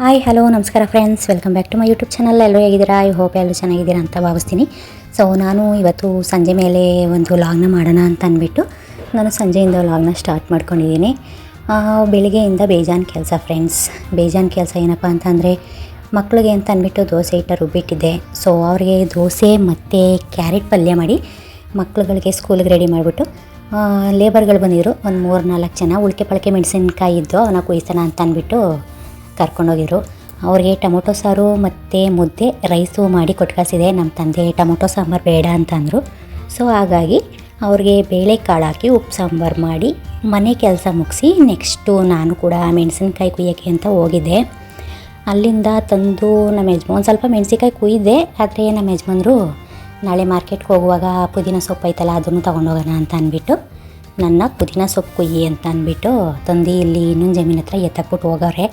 Hi hello ನಮಸ್ಕಾರ friends, welcome back to my YouTube channel. ಎಲ್ಲರೂ ಹೇಗಿದ್ದೀರಾ? ಐ ಹೋಪ್ ಎಲ್ಲರೂ ಚೆನ್ನಾಗಿದ್ದೀರಾ ಅಂತ ಭಾವಿಸ್ತೀನಿ. ಸೊ ನಾನು ಇವತ್ತು ಸಂಜೆ ಮೇಲೆ ಒಂದು ವ್ಲಾಗ್ನ ಮಾಡೋಣ ಅಂತ ಅಂದ್ಬಿಟ್ಟು ನಾನು ಸಂಜೆಯಿಂದ ವ್ಲಾಗ್ನ ಸ್ಟಾರ್ಟ್ ಮಾಡ್ಕೊಂಡಿದ್ದೀನಿ. ಬೆಳಿಗ್ಗೆಯಿಂದ ಬೇಜಾನ್ ಕೆಲಸ ಫ್ರೆಂಡ್ಸ್. ಬೇಜಾನ್ ಕೆಲಸ ಏನಪ್ಪ ಅಂತಂದರೆ, ಮಕ್ಕಳಿಗೆ ಅಂತ ಅಂದ್ಬಿಟ್ಟು ದೋಸೆ ಹಿಟ್ಟು ರುಬ್ಬಿಟ್ಟಿದ್ದೆ. ಸೊ ಅವ್ರಿಗೆ ದೋಸೆ ಮತ್ತು ಕ್ಯಾರೆಟ್ ಪಲ್ಯ ಮಾಡಿ ಮಕ್ಳುಗಳಿಗೆ ಸ್ಕೂಲಿಗೆ ರೆಡಿ ಮಾಡಿಬಿಟ್ಟು ಲೇಬರ್ಗಳು ಬಂದಿದ್ರು. ಒಂದು 3-4 ಜನ. ಉಳ್ಕೆ ಪಳಕೆ ಮೆಣಸಿನ್ಕಾಯಿ ಇದ್ದು ಅವನ್ನ ಕುಯ್ಸೋಣ ಅಂತ ಅಂದ್ಬಿಟ್ಟು ಕರ್ಕೊಂಡೋಗಿದ್ರು. ಅವ್ರಿಗೆ ಟೊಮೊಟೊ ಸಾರು ಮತ್ತು ಮುದ್ದೆ ರೈಸು ಮಾಡಿ ಕೊಟ್ಟು ಕಳಿಸಿದೆ. ನಮ್ಮ ತಂದೆ ಟೊಮೊಟೊ ಸಾಂಬಾರು ಬೇಡ ಅಂತ ಅಂದರು. ಸೊ ಹಾಗಾಗಿ ಅವ್ರಿಗೆ ಬೇಳೆಕಾಳು ಹಾಕಿ ಉಪ್ಪು ಸಾಂಬಾರು ಮಾಡಿ ಮನೆ ಕೆಲಸ ಮುಗಿಸಿ ನೆಕ್ಸ್ಟು ನಾನು ಕೂಡ ಮೆಣಸಿನ್ಕಾಯಿ ಕುಯ್ಯೋಕ್ಕೆ ಅಂತ ಹೋಗಿದ್ದೆ. ಅಲ್ಲಿಂದ ತಂದು ನಮ್ಮ ಯಜಮಾನ್ ಸ್ವಲ್ಪ ಮೆಣಸಿನ್ಕಾಯಿ ಕುಯ್ದೆ. ಆದರೆ ನಮ್ಮ ಯಜಮಾನ್ರು ನಾಳೆ ಮಾರ್ಕೆಟ್ಗೆ ಹೋಗುವಾಗ ಪುದೀನ ಸೊಪ್ಪು ಐತಲ್ಲ ಅದನ್ನು ತೊಗೊಂಡೋಗೋಣ ಅಂತ ಅಂದ್ಬಿಟ್ಟು ನನ್ನ ಪುದೀನ ಸೊಪ್ಪು ಕುಯ್ಯಿ ಅಂತ ಅಂದ್ಬಿಟ್ಟು ತಂದು ಇಲ್ಲಿ ಇನ್ನೊಂದು ಜಮೀನು ಹತ್ರ ಎತ್ತಕ್ಬಿಟ್ಟು ಹೋಗೋರೆ.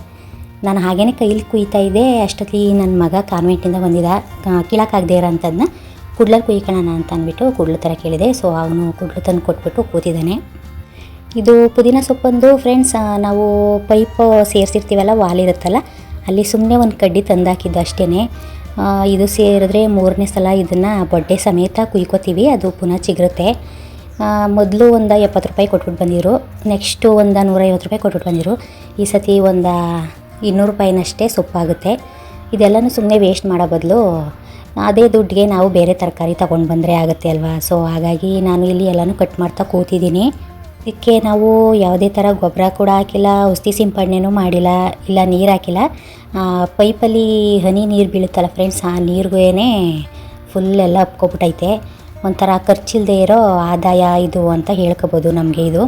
ನಾನು ಹಾಗೇ ಕೈಲಿ ಕುಯ್ತಾ ಇದ್ದೆ. ಅಷ್ಟೊತ್ತಿಗೆ ನನ್ನ ಮಗ ಕಾನ್ವೆಂಟಿಂದ ಬಂದಿದ್ದ. ಕೀಳಕ್ಕಾಗದೇ ಇರೋಂಥದ್ದನ್ನ ಕುಡ್ಲಲ್ಲಿ ಕುಯ್ಕೊಳ್ಳೋಣ ಅಂತ ಅಂದ್ಬಿಟ್ಟು ಕುಡ್ಲು ಥರ ಕೇಳಿದೆ. ಸೊ ಅವನು ಕುಡ್ಲು ತಂದು ಕೊಟ್ಬಿಟ್ಟು ಕೂತಿದ್ದಾನೆ. ಇದು ಪುದೀನ ಸೊಪ್ಪಂದು ಫ್ರೆಂಡ್ಸ್, ನಾವು ಪೈಪ್ ಸೇರಿಸಿರ್ತೀವಲ್ಲ, ವಾಲಿರುತ್ತಲ್ಲ, ಅಲ್ಲಿ ಸುಮ್ಮನೆ ಒಂದು ಕಡ್ಡಿ ತಂದಾಕಿದ್ದು ಅಷ್ಟೇ. ಇದು ಸೇರಿದ್ರೆ 3ನೇ ಸಲ ಇದನ್ನು ಬೊಡ್ಡೆ ಸಮೇತ ಕುಯ್ಕೋತೀವಿ. ಅದು ಪುನಃ ಚಿಗುರುತ್ತೆ. ಮೊದಲು ಒಂದು 70 ರೂಪಾಯಿ ಕೊಟ್ಬಿಟ್ಟು ಬಂದಿರು. ನೆಕ್ಸ್ಟು ಒಂದು 150 ರೂಪಾಯಿ ಕೊಟ್ಬಿಟ್ಟು ಬಂದಿರು. ಈ ಸತಿ ಒಂದು 200 ರೂಪಾಯಿನಷ್ಟೇ ಸೊಪ್ಪಾಗುತ್ತೆ. ಇದೆಲ್ಲನೂ ಸುಮ್ಮನೆ ವೇಸ್ಟ್ ಮಾಡೋ ಬದಲು ಅದೇ ದುಡ್ಡಿಗೆ ನಾವು ಬೇರೆ ತರಕಾರಿ ತೊಗೊಂಡು ಬಂದರೆ ಆಗುತ್ತೆ ಅಲ್ವಾ. ಸೊ ಹಾಗಾಗಿ ನಾನು ಇಲ್ಲಿ ಎಲ್ಲನೂ ಕಟ್ ಮಾಡ್ತಾ ಕೂತಿದ್ದೀನಿ. ಇದಕ್ಕೆ ನಾವು ಯಾವುದೇ ಥರ ಗೊಬ್ಬರ ಕೂಡ ಹಾಕಿಲ್ಲ, ಔಷಧಿ ಸಿಂಪಡಣೆನೂ ಮಾಡಿಲ್ಲ, ಇಲ್ಲ ನೀರು ಹಾಕಿಲ್ಲ. ಪೈಪಲ್ಲಿ ಹನಿ ನೀರು ಬೀಳುತ್ತಲ್ಲ ಫ್ರೆಂಡ್ಸ್, ಆ ನೀರಿಗೇ ಫುಲ್ಲೆಲ್ಲ ಅಪ್ಕೊಬಿಟ್ಟೈತೆ. ಒಂಥರ ಖರ್ಚಿಲ್ಲದೆ ಇರೋ ಆದಾಯ ಇದು ಅಂತ ಹೇಳ್ಕೊಬೋದು ನಮಗೆ. ಇದು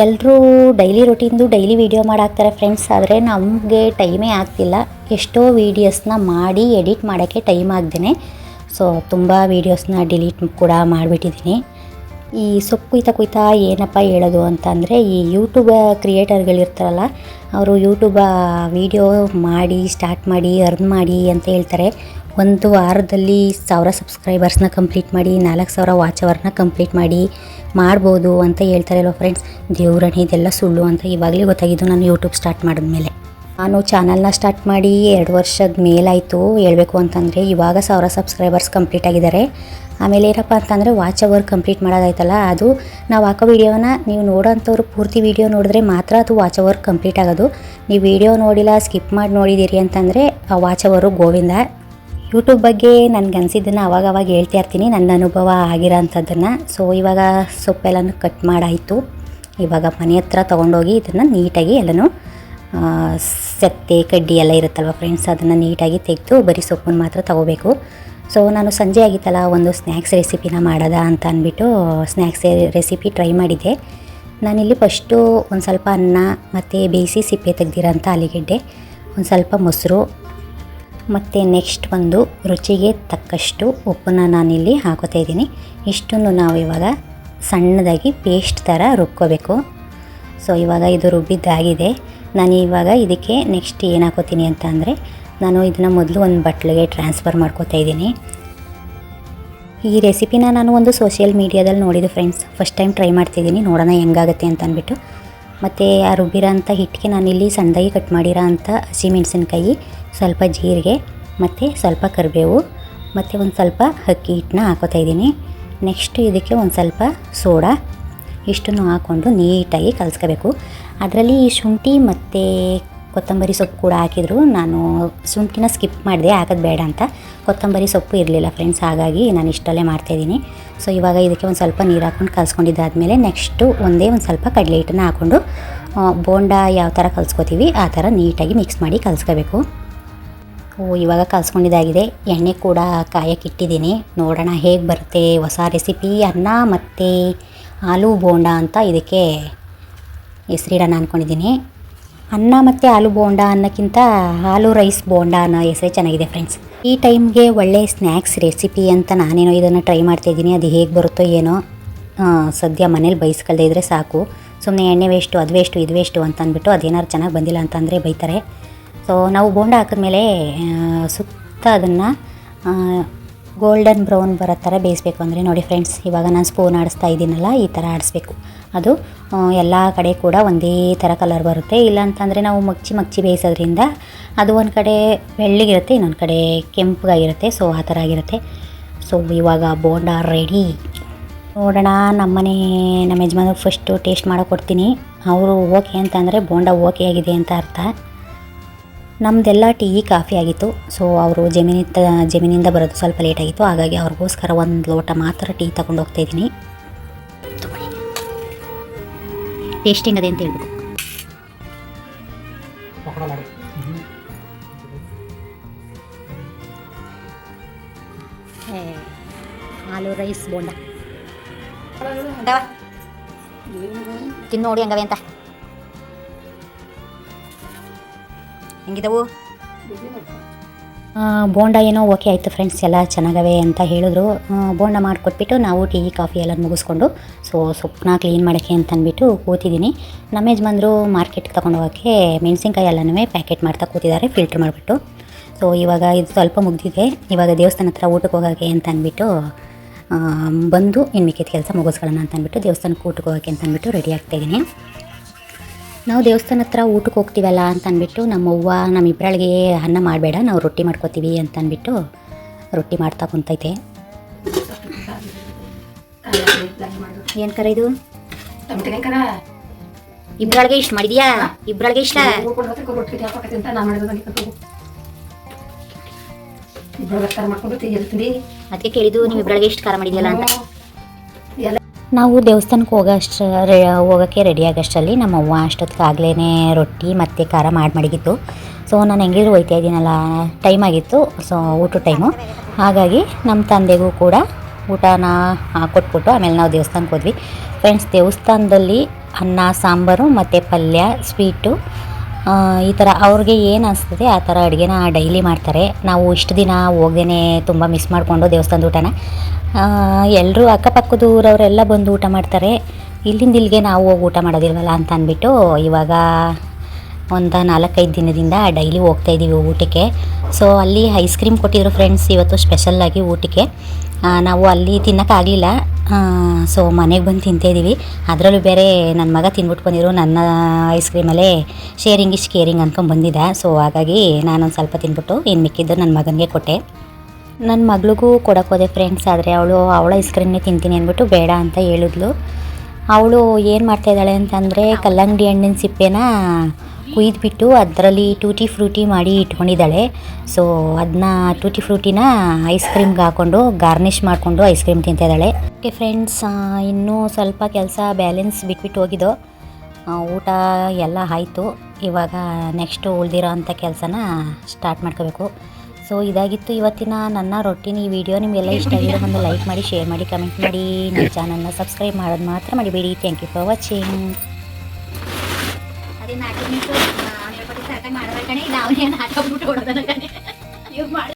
ಎಲ್ಲರೂ ಡೈಲಿ ರೊಟೀನ್ದು ಡೈಲಿ ವೀಡಿಯೋ ಮಾಡಾಕ್ತಾರೆ ಫ್ರೆಂಡ್ಸ್. ಆದರೆ ನಮಗೆ ಟೈಮೇ ಆಗ್ತಿಲ್ಲ. ಎಷ್ಟೋ ವೀಡಿಯೋಸ್ನ ಮಾಡಿ ಎಡಿಟ್ ಮಾಡೋಕ್ಕೆ ಟೈಮ್ ಆಗ್ದೇ ಸೊ ತುಂಬ ವೀಡಿಯೋಸ್ನ ಡಿಲೀಟ್ ಕೂಡ ಮಾಡಿಬಿಟ್ಟಿದ್ದೀನಿ. ಈ ಸೊಪ್ಪು ಕುಯ್ತಾ ಏನಪ್ಪ ಹೇಳೋದು ಅಂತ ಅಂದರೆ, ಈ ಯೂಟ್ಯೂಬ್ ಕ್ರಿಯೇಟರ್ಗಳಿರ್ತಾರಲ್ಲ, ಅವರು ಯೂಟ್ಯೂಬ ವೀಡಿಯೋ ಮಾಡಿ ಸ್ಟಾರ್ಟ್ ಮಾಡಿ ಅರ್ನ್ ಮಾಡಿ ಅಂತ ಹೇಳ್ತಾರೆ. ಒಂದು ವಾರದಲ್ಲಿ 1000 ಸಬ್ಸ್ಕ್ರೈಬರ್ಸ್ನ ಕಂಪ್ಲೀಟ್ ಮಾಡಿ 4000 ವಾಚ್ ಅವರ್ನ ಕಂಪ್ಲೀಟ್ ಮಾಡ್ಬೋದು ಅಂತ ಹೇಳ್ತಾರಲ್ವ ಫ್ರೆಂಡ್ಸ್. ದೇವ್ರಣೆ ಇದೆಲ್ಲ ಸುಳ್ಳು ಅಂತ ಇವಾಗಲೇ ಗೊತ್ತಾಗಿದ್ದು ನಾನು ಯೂಟ್ಯೂಬ್ ಸ್ಟಾರ್ಟ್ ಮಾಡಿದ್ಮೇಲೆ. ನಾನು ಚಾನಲ್ನ ಸ್ಟಾರ್ಟ್ ಮಾಡಿ 2 ವರ್ಷದ ಮೇಲಾಯಿತು ಹೇಳಬೇಕು ಅಂತಂದರೆ. ಇವಾಗ 1000 ಸಬ್ಸ್ಕ್ರೈಬರ್ಸ್ ಕಂಪ್ಲೀಟ್ ಆಗಿದ್ದಾರೆ. ಆಮೇಲೆ ಏನಪ್ಪ ಅಂತಂದರೆ, ವಾಚ್ ಅವರ್ ಕಂಪ್ಲೀಟ್ ಮಾಡೋದಾಯ್ತಲ್ಲ, ಅದು ನಾವು ಹಾಕೋ ವೀಡಿಯೋನ ನೀವು ನೋಡೋಂಥವ್ರು ಪೂರ್ತಿ ವೀಡಿಯೋ ನೋಡಿದ್ರೆ ಮಾತ್ರ ಅದು ವಾಚ್ ಅವರ್ ಕಂಪ್ಲೀಟ್ ಆಗೋದು. ನೀವು ವೀಡಿಯೋ ನೋಡಿಲ್ಲ, ಸ್ಕಿಪ್ ಮಾಡಿ ನೋಡಿದ್ದೀರಿ ಅಂತಂದರೆ ಆ ವಾಚ್ ಅವರು ಗೋವಿಂದ. ಯೂಟ್ಯೂಬ್ ಬಗ್ಗೆ ನನಗನ್ಸಿದ್ದನ್ನು ಅವಾಗವಾಗ ಹೇಳ್ತಾ ಇರ್ತೀನಿ, ನನ್ನ ಅನುಭವ ಆಗಿರೋ ಅಂಥದ್ದನ್ನು. ಸೊ ಇವಾಗ ಸೊಪ್ಪೆಲ್ಲನೂ ಕಟ್ ಮಾಡಾಯಿತು. ಇವಾಗ ಮನೆ ಹತ್ರ ತೊಗೊಂಡೋಗಿ ಇದನ್ನು ನೀಟಾಗಿ ಎಲ್ಲನೂ ಸೆತ್ತೆ ಕಡ್ಡಿ ಎಲ್ಲ ಇರುತ್ತಲ್ವ ಫ್ರೆಂಡ್ಸ್, ಅದನ್ನು ನೀಟಾಗಿ ತೆಗೆದು ಬರೀ ಸೊಪ್ಪನ್ನು ಮಾತ್ರ ತೊಗೋಬೇಕು. ಸೊ ನಾನು ಸಂಜೆ ಆಗಿತ್ತಲ್ಲ, ಒಂದು ಸ್ನ್ಯಾಕ್ಸ್ ರೆಸಿಪಿನ ಮಾಡೋದ ಅಂತ ಅಂದ್ಬಿಟ್ಟು ಸ್ನ್ಯಾಕ್ಸ್ ರೆಸಿಪಿ ಟ್ರೈ ಮಾಡಿದ್ದೆ. ನಾನಿಲ್ಲಿ ಫಸ್ಟು ಒಂದು ಸ್ವಲ್ಪ ಅನ್ನ ಮತ್ತು ಬೇಯಿಸಿ ಸಿಪ್ಪೆ ತೆಗ್ದಿರೋಂಥ ಆಲೂಗೆಡ್ಡೆ, ಒಂದು ಸ್ವಲ್ಪ ಮೊಸರು ಮತ್ತು ನೆಕ್ಸ್ಟ್ ಒಂದು ರುಚಿಗೆ ತಕ್ಕಷ್ಟು ಉಪ್ಪನ್ನು ನಾನಿಲ್ಲಿ ಹಾಕೋತಾ ಇದ್ದೀನಿ. ಇಷ್ಟನ್ನು ನಾವು ಇವಾಗ ಸಣ್ಣದಾಗಿ ಪೇಸ್ಟ್ ಥರ ರುಬ್ಕೋಬೇಕು. ಸೊ ಇವಾಗ ಇದು ರುಬ್ಬಿದ್ದಾಗಿದೆ. ನಾನು ಇವಾಗ ಇದಕ್ಕೆ ನೆಕ್ಸ್ಟ್ ಏನು ಹಾಕೋತೀನಿ ಅಂತ ಅಂದರೆ, ನಾನು ಇದನ್ನು ಮೊದಲು ಒಂದು ಬಟ್ಲಿಗೆ ಟ್ರಾನ್ಸ್ಫರ್ ಮಾಡ್ಕೋತಾ ಇದ್ದೀನಿ. ಈ ರೆಸಿಪಿನ ನಾನು ಒಂದು ಸೋಷಿಯಲ್ ಮೀಡಿಯಾದಲ್ಲಿ ನೋಡಿದ್ದು ಫ್ರೆಂಡ್ಸ್. ಫಸ್ಟ್ ಟೈಮ್ ಟ್ರೈ ಮಾಡ್ತಿದ್ದೀನಿ, ನೋಡೋಣ ಹೆಂಗಾಗುತ್ತೆ ಅಂತ ಅಂದ್ಬಿಟ್ಟು. ಮತ್ತು ಆ ರುಬ್ಬಿರೋಂಥ ಹಿಟ್ಟಿಗೆ ನಾನಿಲ್ಲಿ ಸಣ್ಣದಾಗಿ ಕಟ್ ಮಾಡಿರೋ ಅಂಥ ಹಸಿಮೆಣಸಿನ್ಕಾಯಿ, ಸ್ವಲ್ಪ ಜೀರಿಗೆ ಮತ್ತು ಸ್ವಲ್ಪ ಕರಿಬೇವು ಮತ್ತು ಒಂದು ಸ್ವಲ್ಪ ಅಕ್ಕಿ ಹಿಟ್ಟನ್ನ ಹಾಕೋತಾ ಇದ್ದೀನಿ. ನೆಕ್ಸ್ಟ್ ಇದಕ್ಕೆ ಒಂದು ಸ್ವಲ್ಪ ಸೋಡಾ, ಇಷ್ಟನ್ನು ಹಾಕ್ಕೊಂಡು ನೀಟಾಗಿ ಕಲಿಸ್ಕೋಬೇಕು. ಅದರಲ್ಲಿ ಶುಂಠಿ ಮತ್ತು ಕೊತ್ತಂಬರಿ ಸೊಪ್ಪು ಕೂಡ ಹಾಕಿದ್ರು. ನಾನು ಶುಂಠಿನ ಸ್ಕಿಪ್ ಮಾಡಿದೆ, ಹಾಕೋದು ಬೇಡ ಅಂತ. ಕೊತ್ತಂಬರಿ ಸೊಪ್ಪು ಇರಲಿಲ್ಲ ಫ್ರೆಂಡ್ಸ್, ಹಾಗಾಗಿ ನಾನು ಇಷ್ಟಲ್ಲೇ ಮಾಡ್ತಾಯಿದ್ದೀನಿ. ಸೊ ಇವಾಗ ಇದಕ್ಕೆ ಒಂದು ಸ್ವಲ್ಪ ನೀರು ಹಾಕ್ಕೊಂಡು ಕಲಿಸ್ಕೊಂಡಿದ್ದಾದಮೇಲೆ ನೆಕ್ಸ್ಟು ಒಂದು ಸ್ವಲ್ಪ ಕಡಲೆ ಹಿಟ್ಟನ್ನು ಹಾಕ್ಕೊಂಡು ಬೋಂಡ ಯಾವ ಥರ ಕಲಿಸ್ಕೋತೀವಿ ಆ ಥರ ನೀಟಾಗಿ ಮಿಕ್ಸ್ ಮಾಡಿ ಕಲಿಸ್ಕೋಬೇಕು. ಇವಾಗ ಕಲಿಸ್ಕೊಂಡಿದ್ದಾಗಿದೆ. ಎಣ್ಣೆ ಕೂಡ ಕಾಯಕ್ಕೆ ಇಟ್ಟಿದ್ದೀನಿ, ನೋಡೋಣ ಹೇಗೆ ಬರುತ್ತೆ. ಹೊಸ ರೆಸಿಪಿ ಅನ್ನ ಮತ್ತು ಆಲೂ ಬೋಂಡ ಅಂತ ಇದಕ್ಕೆ ಹೆಸರಿಡೋಣ ಅಂದ್ಕೊಂಡಿದ್ದೀನಿ. ಅನ್ನ ಮತ್ತು ಆಲೂ ಬೋಂಡ ಅನ್ನೋಕ್ಕಿಂತ ಆಲೂ ರೈಸ್ ಬೋಂಡ ಅನ್ನೋ ಹೆಸರೇ ಚೆನ್ನಾಗಿದೆ ಫ್ರೆಂಡ್ಸ್. ಈ ಟೈಮ್ಗೆ ಒಳ್ಳೆ ಸ್ನ್ಯಾಕ್ಸ್ ರೆಸಿಪಿ ಅಂತ ನಾನೇನೋ ಇದನ್ನು ಟ್ರೈ ಮಾಡ್ತಾಯಿದ್ದೀನಿ. ಅದು ಹೇಗೆ ಬರುತ್ತೋ ಏನೋ. ಸದ್ಯ ಮನೇಲಿ ಬೈಸ್ಕೊಳ್ದೇ ಇದ್ದರೆ ಸಾಕು. ಸುಮ್ಮನೆ ಎಣ್ಣೆ ವೇಸ್ಟು, ಅದು ವೇಸ್ಟು, ಇದು ವೇಸ್ಟು ಅಂತ ಅಂದ್ಬಿಟ್ಟು ಅದೇನಾದ್ರು ಚೆನ್ನಾಗಿ ಬಂದಿಲ್ಲ ಅಂತಂದರೆ ಬೈತಾರೆ. ಸೊ ನಾವು ಬೋಂಡ ಹಾಕಿದ್ಮೇಲೆ ಸುತ್ತ ಅದನ್ನು ಗೋಲ್ಡನ್ ಬ್ರೌನ್ ಬರೋ ಥರ ಬೇಯಿಸ್ಬೇಕು. ಅಂದರೆ ನೋಡಿ ಫ್ರೆಂಡ್ಸ್, ಇವಾಗ ನಾನು ಸ್ಪೂನ್ ಆಡಿಸ್ತಾ ಇದ್ದೀನಲ್ಲ, ಈ ಥರ ಆಡಿಸ್ಬೇಕು. ಅದು ಎಲ್ಲ ಕಡೆ ಕೂಡ ಒಂದೇ ಥರ ಕಲರ್ ಬರುತ್ತೆ. ಇಲ್ಲ ಅಂತಂದರೆ ನಾವು ಮಗ್ಚಿ ಬೇಯಿಸೋದ್ರಿಂದ ಅದು ಒಂದು ಕಡೆ ಬೆಳ್ಳಗಿರುತ್ತೆ, ಇನ್ನೊಂದು ಕಡೆ ಕೆಂಪಗಾಗಿರುತ್ತೆ. ಸೊ ಆ ಥರ ಆಗಿರುತ್ತೆ. ಸೊ ಇವಾಗ ಬೋಂಡ ರೆಡಿ. ನೋಡೋಣ, ನಮ್ಮ ಯಜಮಾನ್ರಿಗೆ ಫಸ್ಟು ಟೇಸ್ಟ್ ಮಾಡೋಕೆ ಕೊಡ್ತೀನಿ. ಅವರು ಓಕೆ ಅಂತಂದರೆ ಬೋಂಡ ಓಕೆ ಆಗಿದೆ ಅಂತ ಅರ್ಥ. ನಮ್ಮದೆಲ್ಲ ಟೀ ಕಾಫಿ ಆಗಿತ್ತು. ಸೊ ಅವರು ಜಮೀನಿಂದ ಬರೋದು ಸ್ವಲ್ಪ ಲೇಟ್ ಆಗಿತ್ತು. ಹಾಗಾಗಿ ಅವ್ರಿಗೋಸ್ಕರ ಒಂದು ಲೋಟ ಮಾತ್ರ ಟೀ ತಗೊಂಡು ಹೋಗ್ತಾಯಿದ್ದೀನಿ. ಟೇಸ್ಟಿಂಗ್ ಅದೇ ಅಂತ ಹೇಳ್ಬೇಕು. ಆಲೂ ರೈಸ್ ಬೋಂಡ ತಿನ್ನು ನೋಡಿ ಹಂಗವೆ ಅಂತ. ಹೆಂಗಿದವು ಬೋಂಡ? ಏನೋ ಓಕೆ ಆಯಿತು ಫ್ರೆಂಡ್ಸ್, ಎಲ್ಲ ಚೆನ್ನಾಗವೆ ಅಂತ ಹೇಳಿದ್ರು. ಬೋಂಡ ಮಾಡಿಕೊಟ್ಬಿಟ್ಟು ನಾವು ಟೀ ಕಾಫಿ ಎಲ್ಲ ಮುಗಿಸ್ಕೊಂಡು ಸೊಪ್ಪನ್ನ ಕ್ಲೀನ್ ಮಾಡೋಕ್ಕೆ ಅಂತ ಅಂದ್ಬಿಟ್ಟು ಕೂತಿದ್ದೀನಿ. ನಮ್ಮ ಯಜಮಾನ್ರು ಮಾರ್ಕೆಟ್ಗೆ ತೊಗೊಂಡು ಹೋಗೋಕ್ಕೆ ಮೆಣಸಿನ್ಕಾಯಿ ಎಲ್ಲನೂ ಪ್ಯಾಕೆಟ್ ಮಾಡ್ತಾ ಕೂತಿದ್ದಾರೆ, ಫಿಲ್ಟ್ರ್ ಮಾಡಿಬಿಟ್ಟು. ಸೊ ಇವಾಗ ಇದು ಸ್ವಲ್ಪ ಮುಗಿದಿದೆ. ಇವಾಗ ದೇವಸ್ಥಾನ ಹತ್ರ ಊಟಕ್ಕೆ ಹೋಗೋಕ್ಕೆ ಅಂತ ಅಂದ್ಬಿಟ್ಟು ಬಂದು ಇನ್ನು ಮಿಕ್ಕಿದ ಕೆಲಸ ಮುಗಿಸ್ಕೊಳ್ಳೋಣ ಅಂತ ಅಂದ್ಬಿಟ್ಟು ದೇವಸ್ಥಾನಕ್ಕೆ ಊಟಕ್ಕೆ ಹೋಗೋಕ್ಕೆ ಅಂತ ಅಂದ್ಬಿಟ್ಟು ರೆಡಿ ಆಗ್ತಾಯಿದ್ದೀನಿ. ನಾವು ದೇವಸ್ಥಾನ ಹತ್ರ ಊಟಕ್ಕೆ ಹೋಗ್ತೀವಲ್ಲ ಅಂತ ಅಂದ್ಬಿಟ್ಟು ನಮ್ಮವ್ವ ನಮ್ಮಿಬ್ಬರಳಿಗೆ ಅನ್ನ ಮಾಡಬೇಡ, ನಾವು ರೊಟ್ಟಿ ಮಾಡ್ಕೋತೀವಿ ಅಂತ ಅಂದ್ಬಿಟ್ಟು ರೊಟ್ಟಿ ಮಾಡ್ತಾ ಕುಂತೈತೆ. ಏನು ಕರ ಇದು? ಇಬ್ಬರಳಿಗೆ ಇಷ್ಟ ಮಾಡಿದ್ಯಾ? ಇಬ್ಬರಳಿಗೆ ಇಷ್ಟ? ಅದಕ್ಕೆ ಕೇಳಿದ್ದು ನೀವು ಇಬ್ಬರಳಿಗೆ ಇಷ್ಟು ಖಾರ ಮಾಡಿದ್ಯಲ್ಲ ಅಂತ. ನಾವು ದೇವಸ್ಥಾನಕ್ಕೆ ಹೋಗೋಕ್ಕೆ ರೆಡಿ ಆಗೋಷ್ಟರಲ್ಲಿ ನಮ್ಮವ್ವ ಅಷ್ಟೊತ್ತಿಗಾಗಲೇ ರೊಟ್ಟಿ ಮತ್ತು ಖಾರ ಮಡಗಿತ್ತು. ಸೊ ನಾನು ಹೆಂಗಿದ್ರು ಹೋಗ್ತಾ ಇದ್ದೀನಲ್ಲ, ಟೈಮ್ ಆಗಿತ್ತು. ಸೊ ಊಟದ ಟೈಮು. ಹಾಗಾಗಿ ನಮ್ಮ ತಂದೆಗೂ ಕೂಡ ಊಟನ ಕೊಟ್ಬಿಟ್ಟು ಆಮೇಲೆ ನಾವು ದೇವಸ್ಥಾನಕ್ಕೆ ಹೋದ್ವಿ. ಫ್ರೆಂಡ್ಸ್, ದೇವಸ್ಥಾನದಲ್ಲಿ ಅನ್ನ ಸಾಂಬಾರು ಮತ್ತು ಪಲ್ಯ ಸ್ವೀಟು ಈ ಥರ ಅವ್ರಿಗೆ ಏನು ಅನಿಸ್ತದೆ ಆ ಥರ ಅಡುಗೆನ ಡೈಲಿ ಮಾಡ್ತಾರೆ. ನಾವು ಇಷ್ಟು ದಿನ ಹೋಗ್ದೇ ತುಂಬ ಮಿಸ್ ಮಾಡಿಕೊಂಡು ದೇವಸ್ಥಾನದ ಊಟನ ಎಲ್ಲರೂ ಅಕ್ಕಪಕ್ಕದೂರವರೆಲ್ಲ ಬಂದು ಊಟ ಮಾಡ್ತಾರೆ. ಇಲ್ಲಿಗೆ ನಾವು ಹೋಗಿ ಊಟ ಮಾಡೋದಿಲ್ವಲ್ಲ ಅಂತ ಅಂದ್ಬಿಟ್ಟು ಇವಾಗ ಒಂದು 4-5 ದಿನದಿಂದ ಡೈಲಿ ಹೋಗ್ತಾಯಿದ್ದೀವಿ ಊಟಕ್ಕೆ. ಸೊ ಅಲ್ಲಿ ಐಸ್ ಕ್ರೀಮ್ ಕೊಟ್ಟಿದ್ರು ಫ್ರೆಂಡ್ಸ್ ಇವತ್ತು ಸ್ಪೆಷಲ್ಲಾಗಿ ಊಟಕ್ಕೆ. ನಾವು ಅಲ್ಲಿ ತಿನ್ನೋಕ್ಕಾಗಲಿಲ್ಲ. ಸೊ ಮನೆಗೆ ಬಂದು ತಿಂತಾಯಿದ್ದೀವಿ. ಅದರಲ್ಲೂ ಬೇರೆ ನನ್ನ ಮಗ ತಿಂದ್ಬಿಟ್ಟು ಬಂದಿದ್ರು. ನನ್ನ ಐಸ್ ಕ್ರೀಮಲ್ಲೇ ಶೇರಿಂಗ್ ಇಸ್ ಕೇರಿಂಗ್ ಅಂದ್ಕೊಂಡು ಬಂದಿದ್ದ. ಸೊ ಹಾಗಾಗಿ ನಾನೊಂದು ಸ್ವಲ್ಪ ತಿಂದ್ಬಿಟ್ಟು ಇನ್ನು ಮಿಕ್ಕಿದ್ದು ನನ್ನ ಮಗನಿಗೆ ಕೊಟ್ಟೆ. ನನ್ನ ಮಗಳಿಗೂ ಕೊಡೋಕೆ ಹೋದೆ ಫ್ರೆಂಡ್ಸ್. ಆದರೆ ಅವಳ ಐಸ್ ಕ್ರೀಮ್ನೇ ತಿಂತೀನಿ ಅಂದ್ಬಿಟ್ಟು ಬೇಡ ಅಂತ ಹೇಳಿದ್ಲು. ಅವಳು ಏನು ಮಾಡ್ತಾಯಿದ್ದಾಳೆ ಅಂತಂದರೆ ಕಲ್ಲಂಗಡಿ ಹಣ್ಣಿನ ಸಿಪ್ಪೆನ ಕುಯ್ದುಬಿಟ್ಟು ಅದರಲ್ಲಿ ಟೂಟಿ ಫ್ರೂಟಿ ಮಾಡಿ ಇಟ್ಕೊಂಡಿದ್ದಾಳೆ. ಸೊ ಅದನ್ನ ಟೂಟಿ ಫ್ರೂಟಿನ ಐಸ್ ಕ್ರೀಮ್ಗೆ ಹಾಕ್ಕೊಂಡು ಗಾರ್ನಿಷ್ ಮಾಡಿಕೊಂಡು ಐಸ್ ಕ್ರೀಮ್ ತಿಂತಾಯಿದ್ದಾಳೆ. ಓಕೆ ಫ್ರೆಂಡ್ಸ್, ಇನ್ನೂ ಸ್ವಲ್ಪ ಕೆಲಸ ಬ್ಯಾಲೆನ್ಸ್ ಬಿಟ್ಬಿಟ್ಟು ಹೋಗಿದ್ದೋ. ಊಟ ಎಲ್ಲ ಆಯಿತು. ಇವಾಗ ನೆಕ್ಸ್ಟು ಉಳಿದಿರೋ ಅಂಥ ಕೆಲಸನ ಸ್ಟಾರ್ಟ್ ಮಾಡ್ಕೋಬೇಕು. ಸೊ ಇದಾಗಿತ್ತು ಇವತ್ತಿನ ನನ್ನ ರೊಟ್ಟಿನ ಈ ವಿಡಿಯೋ. ನಿಮಗೆಲ್ಲ ಇಷ್ಟ ಆಗಿರೋ ಒಂದು ಲೈಕ್ ಮಾಡಿ, ಶೇರ್ ಮಾಡಿ, ಕಮೆಂಟ್ ಮಾಡಿ. ನನ್ನ ಚಾನಲ್ನ ಸಬ್ಸ್ಕ್ರೈಬ್ ಮಾಡೋದು ಮಾತ್ರ ಮಾಡಿಬೇಡಿ. Thank you for watching. ಅದೇ 4 ನಿಮಿಷ